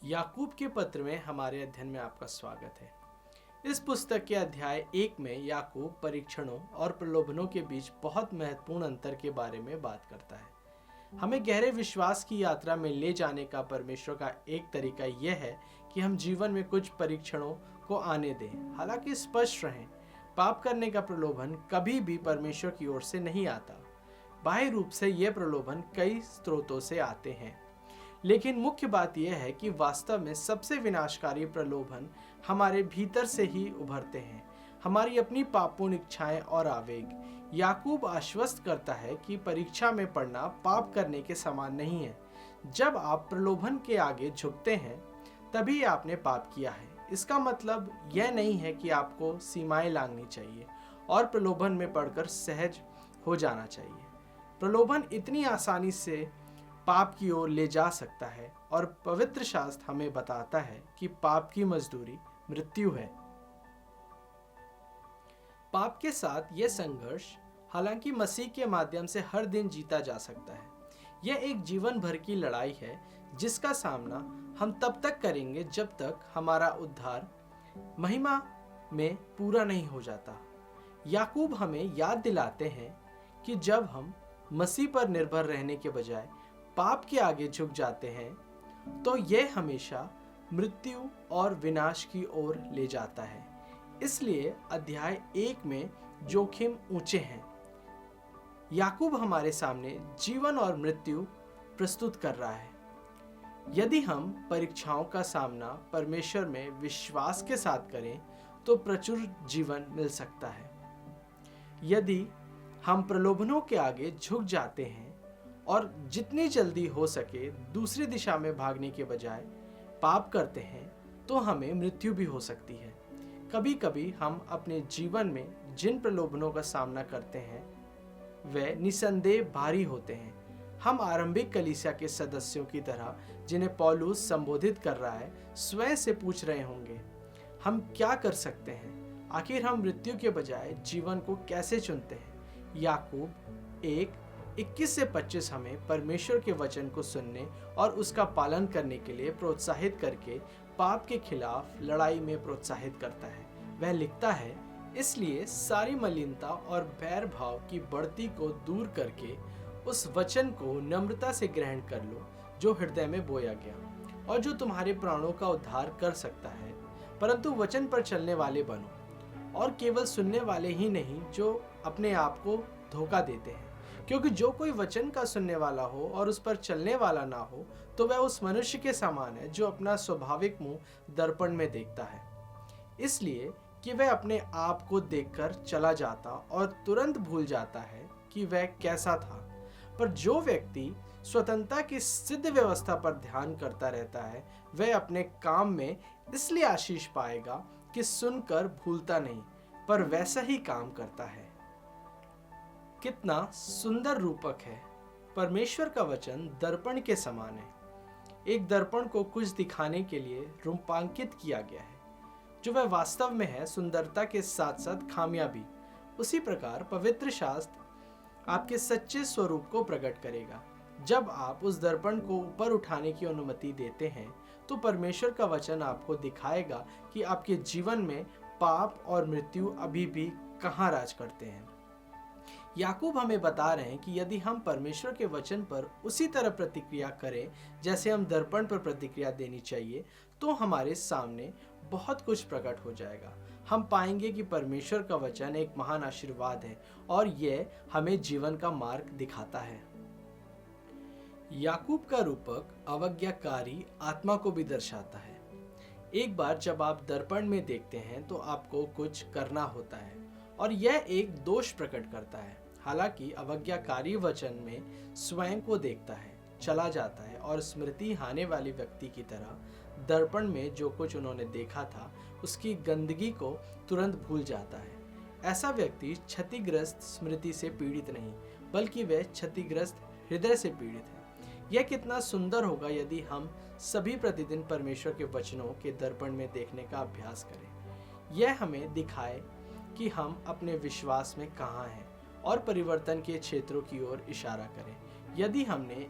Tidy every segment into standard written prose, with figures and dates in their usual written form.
याकूब के पत्र में हमारे अध्ययन में आपका स्वागत है। इस पुस्तक के अध्याय 1 में याकूब परीक्षणों और प्रलोभनों के बीच बहुत महत्वपूर्ण अंतर के बारे में बात करता है। हमें गहरे विश्वास की यात्रा में ले जाने का परमेश्वर का एक तरीका यह है कि हम जीवन में कुछ परीक्षणों को आने दें। हालांकि स्पष्ट रहें, पाप करने का प्रलोभन कभी भी परमेश्वर की ओर से नहीं आता। बाह्य रूप से यह प्रलोभन कई स्रोतों से आते हैं, लेकिन मुख्य बात यह है कि वास्तव में सबसे विनाशकारी प्रलोभन हमारे भीतर से ही उभरते हैं, हमारी अपनी पापपूर्ण इच्छाएं और आवेग। याकूब आश्वस्त करता है कि परीक्षा में पड़ना पाप करने के समान नहीं है। जब आप प्रलोभन के आगे झुकते हैं तभी आपने पाप किया है। इसका मतलब यह नहीं है कि आपको सीमाएं लांघनी चाहिए और प्रलोभन में पड़कर सहज हो जाना चाहिए। प्रलोभन इतनी आसानी से पाप की ओर ले जा सकता है और पवित्र शास्त्र हमें बताता है कि पाप की मजदूरी मृत्यु है। पाप के साथ यह संघर्ष हालांकि मसीह के माध्यम से हर दिन जीता जा सकता है। यह एक जीवन भर की लड़ाई है जिसका सामना हम तब तक करेंगे जब तक हमारा उद्धार महिमा में पूरा नहीं हो जाता। याकूब हमें याद दिलाते हैं कि जब हम मसीह पर निर्भर रहने के बजाय पाप के आगे झुक जाते हैं तो यह हमेशा मृत्यु और विनाश की ओर ले जाता है। इसलिए अध्याय 1 में जोखिम ऊंचे हैं। याकूब हमारे सामने जीवन और मृत्यु प्रस्तुत कर रहा है। यदि हम परीक्षाओं का सामना परमेश्वर में विश्वास के साथ करें तो प्रचुर जीवन मिल सकता है। यदि हम प्रलोभनों के आगे झुक जाते हैं और जितनी जल्दी हो सके दूसरी दिशा में भागने के बजाय पाप करते हैं तो हमें मृत्यु भी हो सकती है। कभी कभी हम अपने जीवन में जिन प्रलोभनों का सामना करते हैं वे निसंदेह भारी होते हैं। हम आरंभिक कलीसिया के सदस्यों की तरह जिन्हें पौलुस संबोधित कर रहा है स्वयं से पूछ रहे होंगे, हम क्या कर सकते हैं? आखिर हम मृत्यु के बजाय जीवन को कैसे चुनते हैं? याकूब 1:21 से 25 हमें परमेश्वर के वचन को सुनने और उसका पालन करने के लिए प्रोत्साहित करके पाप के खिलाफ लड़ाई में प्रोत्साहित करता है। वह लिखता है, इसलिए सारी मलिनता और बैर भाव की बढ़ती को दूर करके उस वचन को नम्रता से ग्रहण कर लो जो हृदय में बोया गया और जो तुम्हारे प्राणों का उद्धार कर सकता है। परंतु वचन पर चलने वाले बनो और केवल सुनने वाले ही नहीं जो अपने आप को धोखा देते हैं, क्योंकि जो कोई वचन का सुनने वाला हो और उस पर चलने वाला ना हो तो वह उस मनुष्य के समान है जो अपना स्वाभाविक मुंह दर्पण में देखता है, इसलिए कि वह अपने आप को देखकर चला जाता और तुरंत भूल जाता है कि वह कैसा था। पर जो व्यक्ति स्वतंत्रता की सिद्ध व्यवस्था पर ध्यान करता रहता है वह अपने काम में इसलिए आशीष पाएगा कि सुनकर भूलता नहीं पर वैसा ही काम करता है। कितना सुंदर रूपक है। परमेश्वर का वचन दर्पण के समान है। एक दर्पण को कुछ दिखाने के लिए रूपांकित किया गया है जो वह वास्तव में है, सुंदरता के साथ साथ खामियां भी। उसी प्रकार पवित्र शास्त्र आपके सच्चे स्वरूप को प्रकट करेगा। जब आप उस दर्पण को ऊपर उठाने की अनुमति देते हैं तो परमेश्वर का वचन आपको दिखाएगा कि आपके जीवन में पाप और मृत्यु अभी भी कहाँ राज करते हैं। याकूब हमें बता रहे हैं कि यदि हम परमेश्वर के वचन पर उसी तरह प्रतिक्रिया करें जैसे हम दर्पण पर प्रतिक्रिया देनी चाहिए तो हमारे सामने बहुत कुछ प्रकट हो जाएगा। हम पाएंगे कि परमेश्वर का वचन एक महान आशीर्वाद है और यह हमें जीवन का मार्ग दिखाता है। याकूब का रूपक अवज्ञाकारी आत्मा को भी दर्शाता है। एक बार जब आप दर्पण में देखते हैं तो आपको कुछ करना होता है और यह एक दोष प्रकट करता है। हालांकि अवज्ञाकारी वचन में स्वयं को देखता है, चला जाता है और स्मृति हाने वाली व्यक्ति की तरह दर्पण में जो कुछ उन्होंने देखा था उसकी गंदगी को तुरंत भूल जाता है। ऐसा व्यक्ति क्षतिग्रस्त स्मृति से पीड़ित नहीं बल्कि वह क्षतिग्रस्त हृदय से पीड़ित है। यह कितना सुंदर होगा यदि हम सभी प्रतिदिन परमेश्वर के वचनों के दर्पण में देखने का अभ्यास करें। यह हमें दिखाए कि हम अपने विश्वास में कहाँ हैं और परिवर्तन के क्षेत्रों की ओर इशारा करें। यदि हमने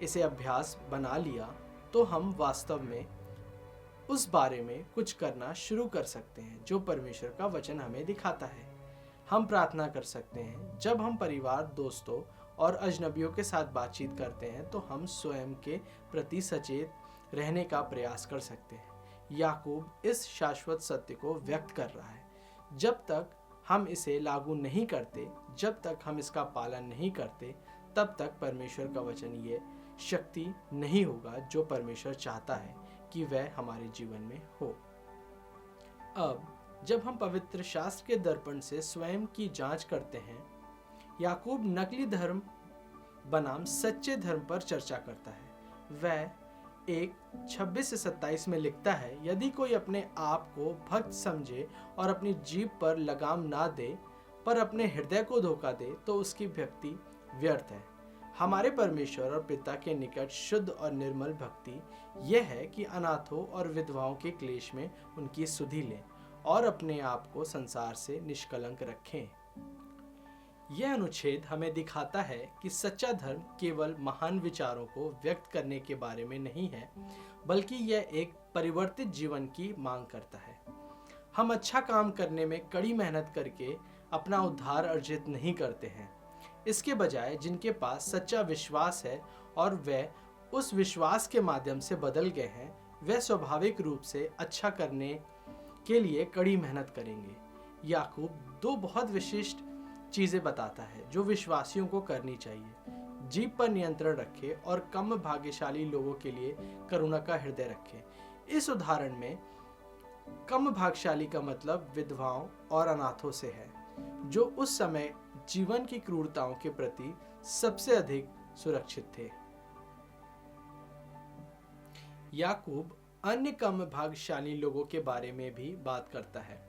इसे अभ्यास बना लिया तो हम वास्तव में उस बारे में कुछ करना शुरू कर सकते हैं जो परमेश्वर का वचन हमें दिखाता है। हम प्रार्थना कर सकते हैं। जब हम परिवार, दोस्तों और अजनबियों के साथ बातचीत करते हैं तो हम स्वयं के प्रति सचेत रहने का प्रयास कर सकते हैं। याकूब इस शाश्वत सत्य को व्यक्त कर रहा है। जब तक हम इसे लागू नहीं करते, जब तक हम इसका पालन नहीं करते, तब तक परमेश्वर का वचन ये शक्ति नहीं होगा जो परमेश्वर चाहता है कि वह हमारे जीवन में हो। अब जब हम पवित्र शास्त्र के दर्पण से स्वयं की जांच करते हैं, याकूब नकली धर्म बनाम सच्चे धर्म पर चर्चा करता है। वह 1:26 से 27 में लिखता है, यदि कोई अपने आप को भक्त समझे और अपनी जीभ पर लगाम ना दे पर अपने हृदय को धोखा दे तो उसकी भक्ति व्यर्थ है। हमारे परमेश्वर और पिता के निकट शुद्ध और निर्मल भक्ति यह है कि अनाथों और विधवाओं के क्लेश में उनकी सुधि लें और अपने आप को संसार से निष्कलंक रखें। यह अनुच्छेद हमें दिखाता है कि सच्चा धर्म केवल महान विचारों को व्यक्त करने के बारे में नहीं है, बल्कि यह एक परिवर्तित जीवन की मांग करता है। हम अच्छा काम करने में कड़ी मेहनत करके अपना उद्धार अर्जित नहीं करते हैं। इसके बजाय जिनके पास सच्चा विश्वास है और वे उस विश्वास के माध्यम से बदल गए हैं, वे स्वाभाविक रूप से अच्छा करने के लिए कड़ी मेहनत करेंगे। याकूब 2 बहुत विशिष्ट चीजें बताता है जो विश्वासियों को करनी चाहिए। जीभ पर नियंत्रण रखें और कम भाग्यशाली लोगों के लिए करुणा का हृदय रखें। इस उदाहरण में कम भाग्यशाली का मतलब विधवाओं और अनाथों से है, जो उस समय जीवन की क्रूरताओं के प्रति सबसे अधिक सुरक्षित थे। याकूब अन्य कम भाग्यशाली लोगों के बारे में भी बात करता है।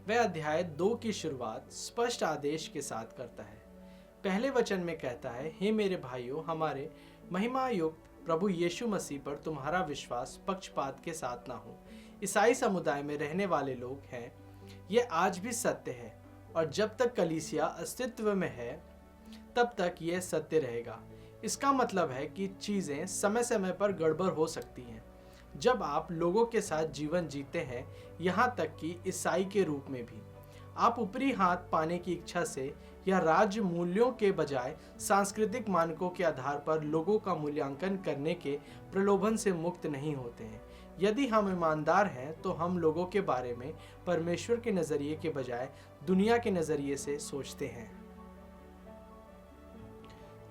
वह अध्याय 2 की शुरुआत स्पष्ट आदेश के साथ करता है। पहले वचन में कहता है, हे मेरे भाइयों, हमारे महिमा युक्त प्रभु यीशु मसीह पर तुम्हारा विश्वास पक्षपात के साथ ना हो। ईसाई समुदाय में रहने वाले लोग हैं, यह आज भी सत्य है और जब तक कलीसिया अस्तित्व में है तब तक यह सत्य रहेगा। इसका मतलब है कि चीजें समय समय पर गड़बड़ हो सकती हैं। जब आप लोगों के साथ जीवन जीते हैं, यहाँ तक कि ईसाई के रूप में भी, आप ऊपरी हाथ पाने की इच्छा से या राज्य मूल्यों के बजाय सांस्कृतिक मानकों के आधार पर लोगों का मूल्यांकन करने के प्रलोभन से मुक्त नहीं होते हैं। यदि हम ईमानदार हैं तो हम लोगों के बारे में परमेश्वर के नजरिए के बजाय दुनिया के नजरिए से सोचते हैं।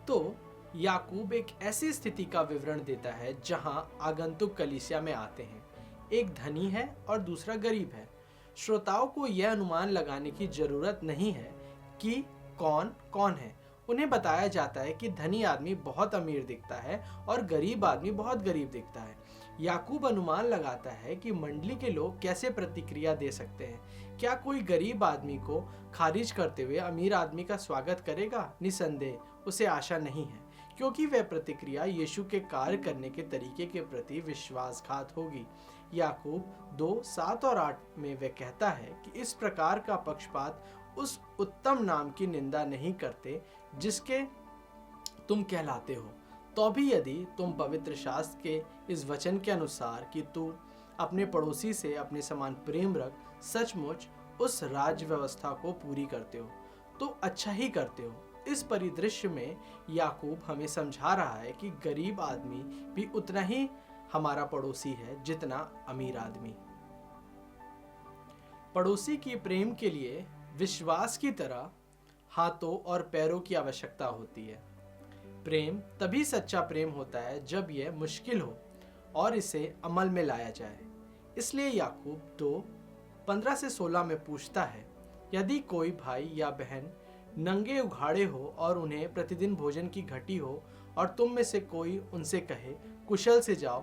तो याकूब एक ऐसी स्थिति का विवरण देता है जहां आगंतुक कलीसिया में आते हैं। एक धनी है और दूसरा गरीब है। श्रोताओं को यह अनुमान लगाने की जरूरत नहीं है कि कौन कौन है। उन्हें बताया जाता है कि धनी आदमी बहुत अमीर दिखता है और गरीब आदमी बहुत गरीब दिखता है। याकूब अनुमान लगाता है कि मंडली के लोग कैसे प्रतिक्रिया दे सकते हैं। क्या कोई गरीब आदमी को खारिज करते हुए अमीर आदमी का स्वागत करेगा? निसंदेह उसे आशा नहीं है, क्योंकि वह प्रतिक्रिया यीशु के कार्य करने के तरीके के प्रति विश्वासघात होगी। याकूब 2:7 और 8 में वह कहता है कि इस प्रकार का पक्षपात उस उत्तम नाम की निंदा नहीं करते जिसके तुम कहलाते हो। तो भी यदि तुम पवित्र शास्त्र के इस वचन के अनुसार कि तू अपने पड़ोसी से अपने समान प्रेम रख, सचमुच उस राज्य व्यवस्था को पूरी करते हो तो अच्छा ही करते हो। इस परिदृश्य में याकूब हमें समझा रहा है कि गरीब आदमी भी उतना ही हमारा पड़ोसी है जितना अमीर आदमी। पड़ोसी की प्रेम के लिए विश्वास की तरह हाथों और पैरों की आवश्यकता होती है। प्रेम तभी सच्चा प्रेम होता है जब यह मुश्किल हो और इसे अमल में लाया जाए। इसलिए याकूब 2:15 से 16 में पूछता है, यदि कोई भाई या बहन नंगे उघाड़े हो और उन्हें प्रतिदिन भोजन की घटी हो और तुम में से कोई उनसे कहे, कुशल से जाओ,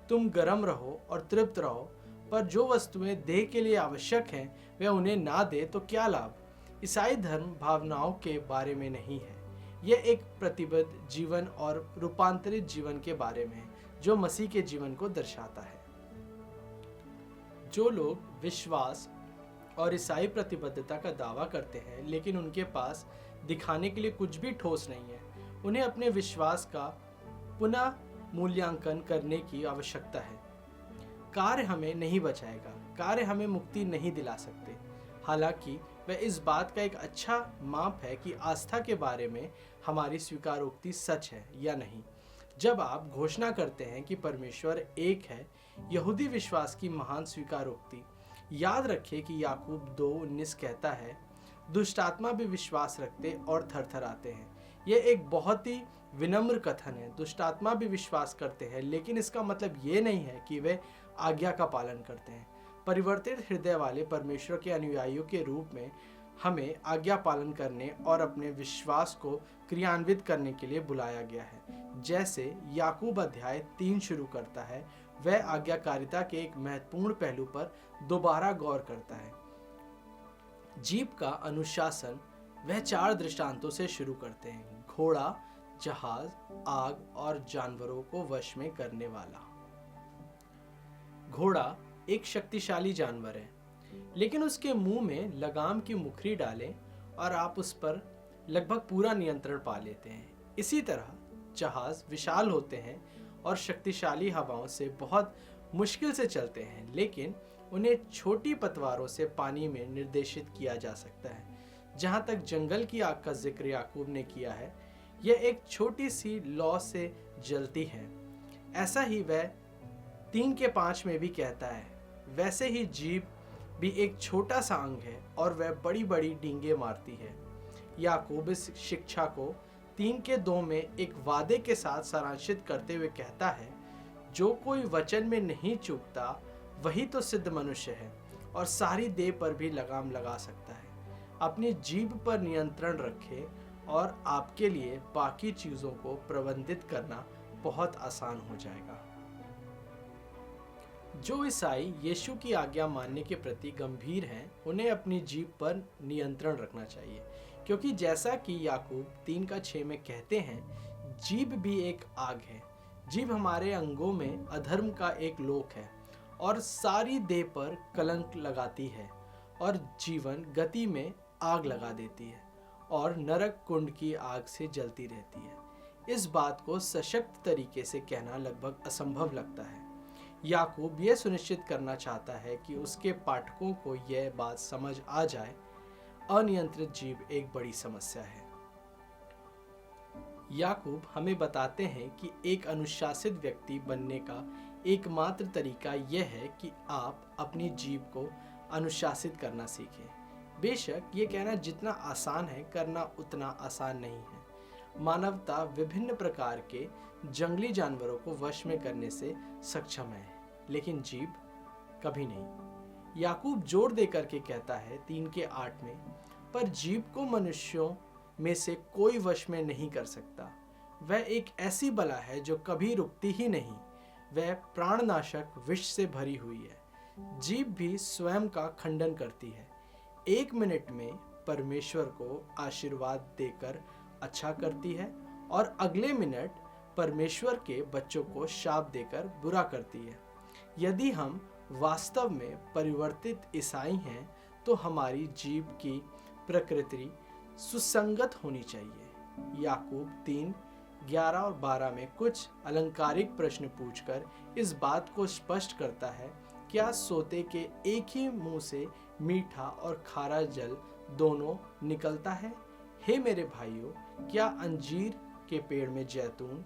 तुम गर्म रहो और तृप्त रहो, पर जो वस्तुएं देह के लिए आवश्यक हैं वे उन्हें ना दे तो क्या लाभ? ईसाई धर्म भावनाओं के बारे में नहीं है, यह एक प्रतिबद्ध जीवन और रूपांतरित जीवन के बारे में है जो मसीह के जीवन को दर्शाता है। जो लोग विश्वास और ईसाई प्रतिबद्धता का दावा करते हैं लेकिन उनके पास दिखाने के लिए कुछ भी ठोस नहीं है, उन्हें अपने विश्वास का पुनः मूल्यांकन करने की आवश्यकता है। कार्य हमें नहीं बचाएगा, कार्य हमें मुक्ति नहीं दिला सकते। हालांकि वह इस बात का एक अच्छा माप है कि आस्था के बारे में हमारी स्वीकारोक्ति सच है या नहीं। जब आप घोषणा करते हैं कि परमेश्वर एक है, यहूदी विश्वास की महान स्वीकारोक्ति, याद रखें कि याकूब 2:19 कहता है, दुष्ट आत्मा भी विश्वास रखते और थरथराते हैं। यह एक बहुत ही विनम्र कथन है। दुष्ट आत्मा भी विश्वास करते हैं, लेकिन इसका मतलब ये नहीं है कि वे आज्ञा का पालन करते हैं। परिवर्तित हृदय वाले परमेश्वर के अनुयायियों के रूप में हमें आज्ञा पालन करने और अपने विश्वास को क्रियान्वित करने के लिए बुलाया गया है। जैसे याकूब अध्याय 3 शुरू करता है, वह आज्ञाकारिता के एक महत्वपूर्ण पहलू पर दोबारा गौर करता है। जीप का अनुशासन वह 4 दृष्टांतों से शुरू करते हैं: घोड़ा, जहाज, आग और जानवरों को वश में करने वाला। घोड़ा एक शक्तिशाली जानवर है, लेकिन उसके मुंह में लगाम की मुखरी डालें और आप उस पर लगभग पूरा नियंत्रण पा लेते हैं। इसी तरह जहाज विशाल होते हैं और शक्तिशाली हवाओं से बहुत मुश्किल से चलते हैं, लेकिन उन्हें छोटी पतवारों से पानी में निर्देशित किया जा सकता है। जहाँ तक जंगल की आग का जिक्र याकूब ने किया है, यह एक छोटी सी लौ से जलती है। ऐसा ही वह 3:5 में भी कहता है। वैसे ही जीभ भी एक छोटा सा अंग है और वह बड़ी बड़ी डींगे मारती है। याकूब इस शिक्षा को 3:2 में एक वादे के साथ सारांशित करते हुए कहता है, जो कोई वचन में नहीं चूकता वही तो सिद्ध मनुष्य है और सारी देह पर भी लगाम लगा सकता है। अपनी जीभ पर नियंत्रण रखें और आपके लिए बाकी चीजों को प्रबंधित करना बहुत आसान हो जाएगा। जो ईसाई यीशु की आज्ञा मानने के प्रति गंभीर हैं, उन्हें अपनी जीभ पर नियंत्रण रखना चाहिए, क्योंकि जैसा कि याकूब 3:6 में कहते हैं, जीभ भी एक आग है। जीभ हमारे अंगों में अधर्म का एक लोक है और सारी देह पर कलंक लगाती है और जीवन गति में आग लगा देती है और नरक कुंड की आग से जलती रहती है। इस बात को सशक्त तरीके से कहना लगभग असंभव लगता है। याकूब यह सुनिश्चित करना चाहता है कि उसके पाठकों को यह बात समझ आ जाए, अनियंत्रित जीभ एक बड़ी समस्या है। याकूब हमें बताते हैं कि एक अनुशासित व्यक्ति बनने का एकमात्र तरीका यह है कि आप अपनी जीभ को अनुशासित करना सीखें। बेशक ये कहना जितना आसान है, करना उतना आसान नहीं है। मानवता विभिन्न प्रकार के जंगली जानवरों को वश में करने से सक्षम है, लेकिन जीभ कभी नहीं। याकूब जोर देकर के कहता है 3:8 में, पर जीभ को मनुष्यों में से कोई वश में नहीं कर सकता। वह एक ऐसी बला है जो कभी रुकती ही नहीं। वह प्राणनाशक विष से भरी हुई है। जीभ भी स्वयं का खंडन करती है। 1 मिनट में परमेश्वर को आशीर्वाद देकर अच्छा करती है और अगले मिनट परमेश्वर के बच्चों को शाप देकर बुरा करती है। यदि हम वास्तव में परिवर्तित ईसाई हैं, तो हमारी जीभ की प्रकृति सुसंगत होनी चाहिए। याकूब 3:11 और 12 में कुछ अलंकारिक प्रश्न पूछकर इस बात को स्पष्ट करता है, क्या सोते के एक ही मुंह से मीठा और खारा जल दोनों निकलता है? हे मेरे भाइयों, क्या अंजीर के पेड़ में जैतून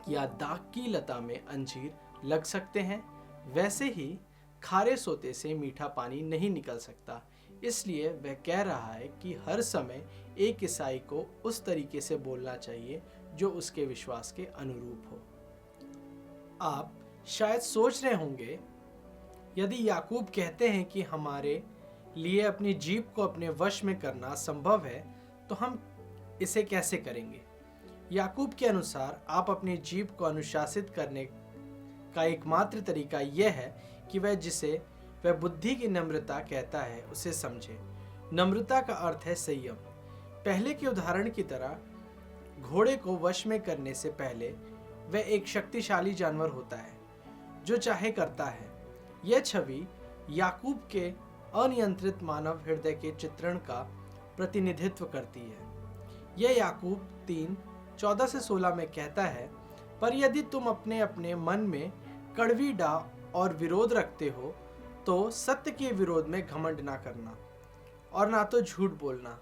या दाख की लता में अंजीर लग सकते हैं? वैसे ही खारे सोते से मीठा पानी नहीं निकल सकता। इसलिए वह कह रहा है कि हर समय एक ईसाई को उस तरीके से बोलना चाहिए जो उसके विश्वास के अनुरूप हो। आप शायद सोच रहे होंगे, यदि याकूब कहते हैं कि हमारे लिए अपनी जीभ को अपने वश में करना संभव है, तो हम इसे कैसे करेंगे? याकूब के अनुसार आप अपनी जीभ को अनुशासित करने का एकमात्र तरीका यह है कि वह बुद्धि की नम्रता कहता है उसे समझे। नम्रता का अर्थ है संयम। पहले के उदाहरण की तरह घोड़े को वश में करने से पहले वह एक शक्तिशाली जानवर होता है जो चाहे करता है। यह छवि याकूब के अनियंत्रित मानव हृदय के चित्रण का प्रतिनिधित्व करती है। यह याकूब 3:14 से 16 में कहता है, पर यदि तुम अपने अपने मन में कड़वी डाह और विरोध रखते हो तो सत्य के विरोध में घमंड ना करना और ना तो झूठ बोलना।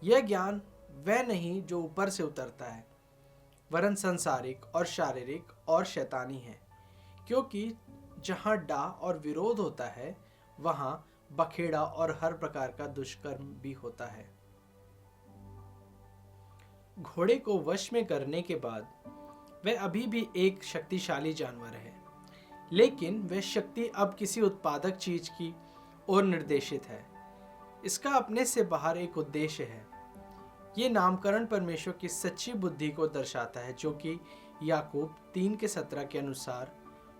यह ज्ञान वह नहीं जो ऊपर से उतरता है, वरन संसारिक और शारीरिक और शैतानी है, क्योंकि जहाँ डाह और विरोध होता है वहाँ बखेड़ा और हर प्रकार का दुष्कर्म भी होता है। घोड़े को वश में करने के बाद वह अभी भी एक शक्तिशाली जानवर है, लेकिन वह शक्ति अब किसी उत्पादक चीज की ओर निर्देशित है। इसका अपने से बाहर एक उद्देश्य है। ये नामकरण परमेश्वर की सच्ची बुद्धि को दर्शाता है, जो कि याकूब 3:17 के अनुसार,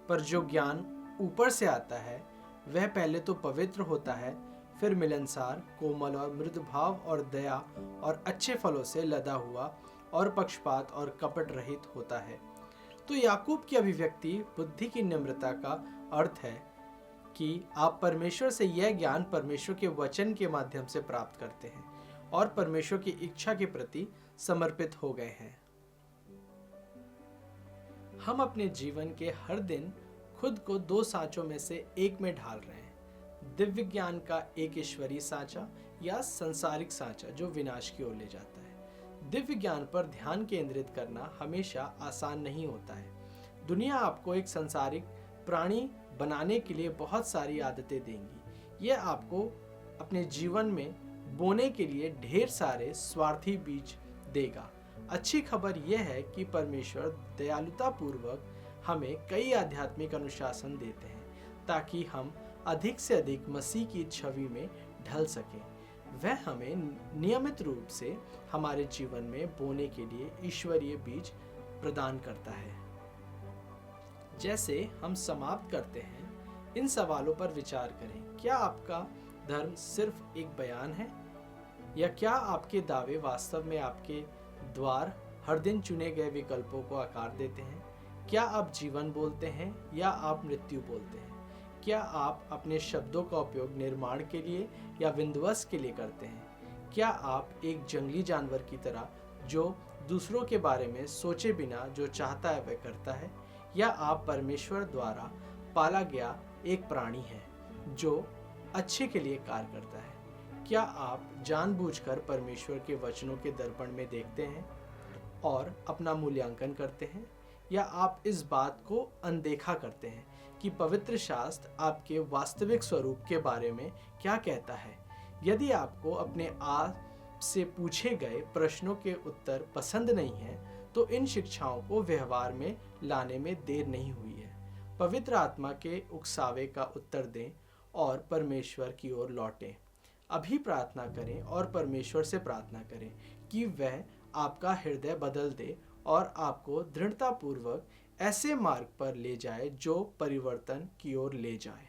पर जो ज्ञान ऊपर से आता है वह पहले तो पवित्र होता है, फिर मिलनसार, कोमल और मृदु भाव और दया और अच्छे फलों से लदा हुआ और पक्षपात और कपट रहित होता है। तो याकूब की अभिव्यक्ति बुद्धि की निम्रता का अर्थ है कि आप परमेश्वर से यह ज्ञान परमेश्वर के वचन के माध्यम से प्राप्त करते हैं और परमेश्वर की इच्छा के प्रति समर्पित हो गए हैं। हम अपने जीवन के हर दिन खुद को 2 सांचों में से एक में ढाल रहे हैं, दिव्य ज्ञान का एक ईश्वरीय सांचा या सांसारिक सांचा जो विनाश की ओर ले जाता है। दिव्य ज्ञान पर ध्यान केंद्रित करना हमेशा आसान नहीं होता है। दुनिया आपको एक सांसारिक प्राणी बनाने के लिए बहुत सारी आदतें देंगी। यह आपको अपने जीवन में बोने के लिए ढेर सारे स्वार्थी बीज देगा। अच्छी खबर यह है कि परमेश्वर दयालुता पूर्वक हमें कई आध्यात्मिक अनुशासन देते हैं ताकि हम अधिक से अधिक मसीह की छवि में ढल सकें। वह हमें नियमित रूप से हमारे जीवन में बोने के लिए ईश्वरीय बीज प्रदान करता है। जैसे हम समाप्त करते हैं, इन सवालों पर विचार करें। क्या आपका धर्म सिर्फ एक बयान है, या क्या आपके दावे वास्तव में आपके द्वार हर दिन चुने गए विकल्पों को आकार देते हैं? क्या आप जीवन बोलते हैं या आप मृत्यु बोलते हैं? क्या आप अपने शब्दों का उपयोग निर्माण के लिए या विध्वंस के लिए करते हैं? क्या आप एक जंगली जानवर की तरह जो दूसरों के बारे में सोचे बिना जो चाहता है वह करता है, या आप परमेश्वर द्वारा पाला गया एक प्राणी है जो अच्छे के लिए कार्य करता है? क्या आप जानबूझकर परमेश्वर के वचनों के दर्पण में देखते हैं और अपना मूल्यांकन करते हैं, या आप इस बात को अनदेखा करते हैं कि पवित्र शास्त्र आपके वास्तविक स्वरूप के बारे में क्या कहता है? यदि आपको अपने आप से पूछे गए प्रश्नों के उत्तर पसंद नहीं है तो इन शिक्षाओं को व्यवहार में लाने में देर नहीं हुई है। पवित्र आत्मा के उकसावे का उत्तर दें और परमेश्वर की ओर लौटें। अभी प्रार्थना करें और परमेश्वर से प्रार्थना करें कि वह आपका हृदय बदल दे और आपको दृढ़तापूर्वक ऐसे मार्ग पर ले जाए जो परिवर्तन की ओर ले जाए।